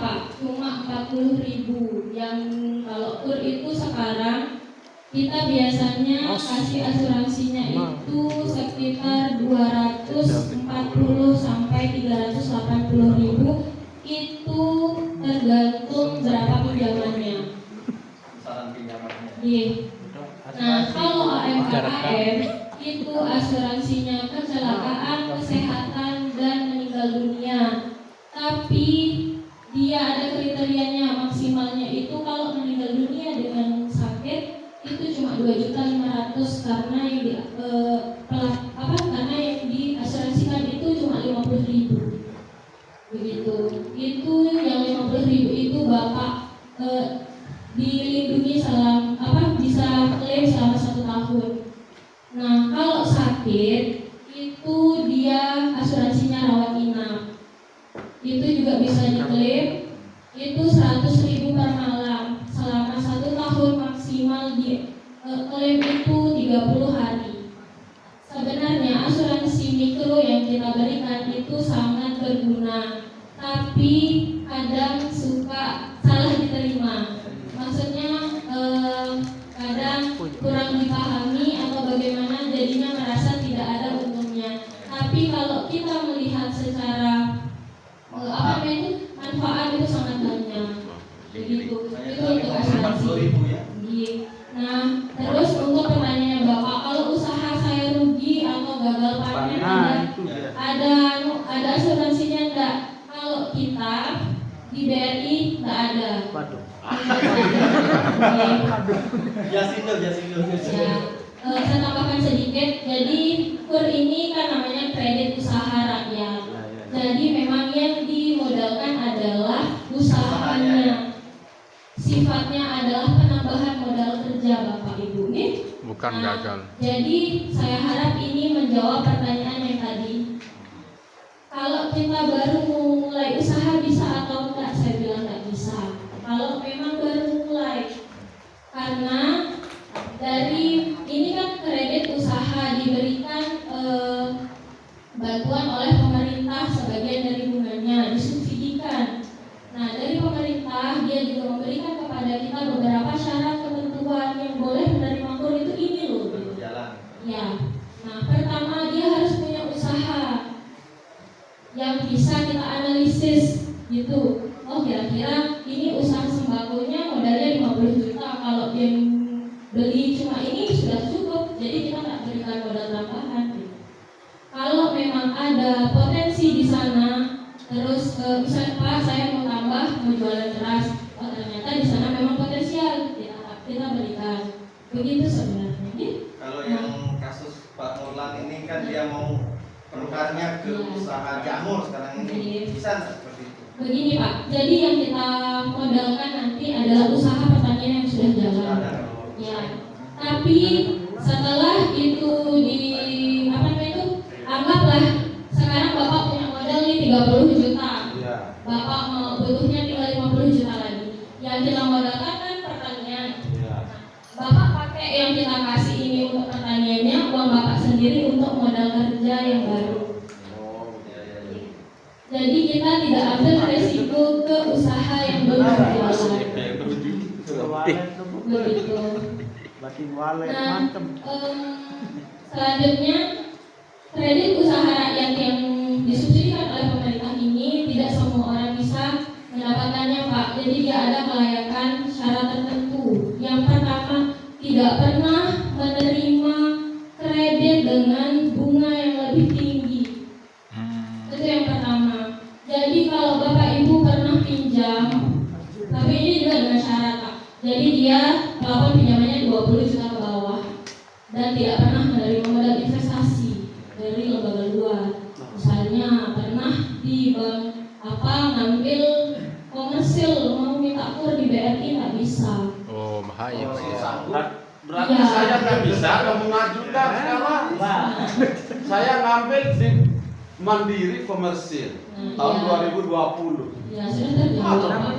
Pak, cuma 40.000. Yang kalau kur itu sekarang kita biasanya kasih asuransinya itu sekitar 240 sampai 380.000. Itu tergantung berapa pinjamannya. Iya. Nah, kalau AMKM itu asuransinya kecelakaan, kesehatan, dan meninggal dunia. Tapi dia ada kriterianya, maksimalnya itu kalau meninggal dunia dengan sakit itu cuma 2.500.000 karena yang karena yang diasuransikan itu cuma 50.000. Begitu. Itu yang 50.000 itu Bapak dilindungi bisa klaim selama 1 tahun. Nah, kalau sakit itu dia asuransinya rawat inap. Itu juga bisa diklaim. Itu 100.000 per malam selama 1 tahun maksimal di klaim itu 30 hari. Sebenarnya asuransi mikro yang kita berikan itu sangat berguna, tapi kadang suka salah diterima. Maksudnya kadang kurang dipahami atau bagaimana, jadinya merasa tidak ada untungnya. Tapi kalau kita melihat secara manfaat itu sangat banyak. Begitu. Itu untuk asuransi. Nah, terus untuk pertanyaannya Bapak, kalau usaha saya rugi atau gagal panen ada asuransinya enggak? Kalau kita di BRI enggak ada. Jasindo. Saya tambahkan sedikit. Jadi KUR ini kan namanya kredit usaha rakyat. Jadi memang yang dimodalkan adalah usahanya. Sifatnya adalah penambahan modal kerja Bapak Ibu. Bukan gagal. Jadi saya harap ini menjawab pertanyaan yang tadi. Kalau kita baru mulai usaha bisa atau enggak? Saya bilang enggak bisa. Kalau memang baru mulai, karena dari ini kan kredit usaha diberikan bantuan oleh pemerintah, sebagian dari bunganya disubsidikan. Nah, dari pemerintah dia juga memberikan kepada kita beberapa syarat ketentuan yang boleh menerima KUR itu ini loh. Ya. Nah, pertama dia harus punya usaha yang bisa kita analisis gitu. Oh, kira-kira ini usaha sembakonya modalnya 50 juta. Kalau dia beli cuma ini sudah cukup, jadi kita nggak berikan modal tambahan. Kalau memang ada potensi di sana, terus misalnya Pak saya mau tambah, mau jualan beras, oh ternyata di sana memang potensial, kita berikan. Begitu sebenarnya. Kalau yang kasus Pak Nurlan ini kan dia mau penukarnya ke usaha jamur sekarang ini, bisa nggak seperti itu? Begini Pak, jadi yang kita modalkan nanti adalah usaha pertanian yang sudah jalan. Ya, tapi setelah itu anggaplah sekarang Bapak punya modal nih 30 juta. Bapak mau butuhnya tinggal 50 juta lagi. Yang kita modalkan kan pertanian. Bapak pakai yang kita kasih ini untuk pertaniannya, uang Bapak sendiri untuk modal kerja yang baru. Jadi kita tidak ambil resiko ke usaha yang belum berjalan. Begitu. Nah, selanjutnya kredit usaha rakyat yang disubsidikan oleh pemerintah ini tidak semua orang bisa mendapatkannya Pak. Jadi dia ada kelayakan syarat tertentu. Yang pertama, tidak pernah menerima kredit dengan bunga yang lebih tinggi. Itu yang pertama. Jadi kalau Bapak Ibu pernah pinjam, tapi ini juga dengan syarat Pak. Jadi dia melakukan pinjamannya 20 juta ke bawah dan tidak pernah menerima modal investasi dari lembaga luar. Misalnya pernah di bank ngambil komersil mau minta KUR di BRI nggak bisa. Oh, bahaya Pak ya. Berarti saya nggak bisa mengajukan sekarang. Saya ngambil di Mandiri Komersil tahun 2020. Ya sudah terjawab.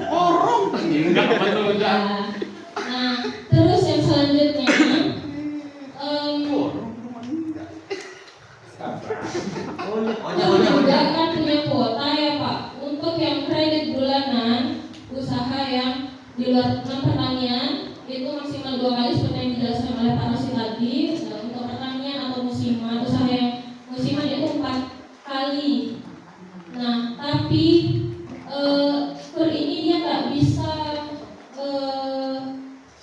Orang enggak menunjukkan. Nah, terus yang selanjutnya juga kan punya kuota ya Pak. Untuk yang kredit bulanan yang di luar pertanian itu maksimal 2 kali seperti yang dijelaskan oleh Pak Rosi tadi. Nah, untuk pertanian atau musiman, usaha yang musiman itu 4 kali. Nah, tapi kur ini dia nggak bisa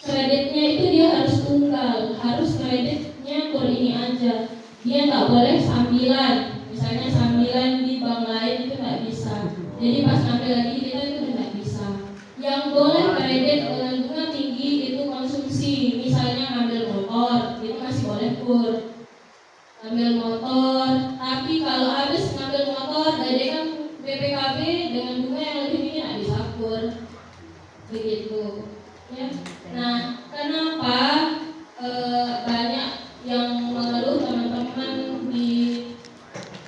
kreditnya itu dia harus tunggal, harus kreditnya kur ini aja. Dia nggak boleh sambilan, misalnya sambilan di bank lain itu nggak bisa. Jadi pas ngambil lagi kita itu nggak bisa. Yang boleh kredit dengan bunga tinggi itu konsumsi, misalnya ngambil motor itu masih boleh kur. Ngambil motor, tapi kalau habis ngambil motor, kan BPKB dengan bunga yang lebih tinggi nggak bisa kur, begitu. Ya. Nah, kenapa banyak yang mengeluh teman-teman di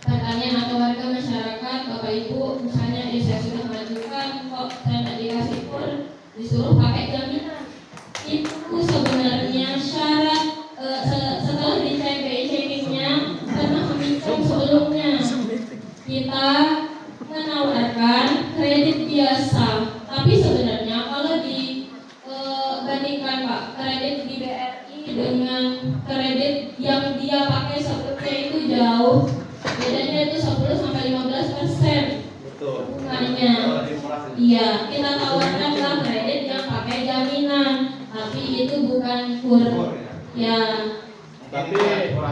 pertanian atau warga masyarakat, Bapak Ibu, misalnya saya sudah mengajukan kok saya tidak dikasih kur, disuruh pakai jaminan. Itu sebenarnya syarat setelah dicek BI-checkingnya pernah meminjam sebelumnya. Kita menawarkan kredit biasa, tapi sebenarnya kalau dibandingkan Pak, kredit di BRI dengan kredit yang dia pakai sebelumnya itu jauh. Bedanya itu 10-15%. Betul. Bunganya. Iya, kita tawarkanlah kredit yang pakai jaminan, tapi itu bukan kur. Ya. Tapi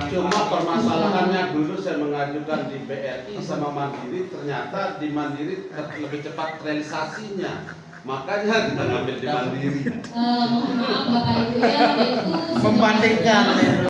cuma permasalahannya dulu saya mengajukan di BRI sama Mandiri, ternyata di Mandiri lebih cepat realisasinya, makanya kita ngambil di Mandiri. Mohon maaf Bapak Ibu ya, itu Membandingkan.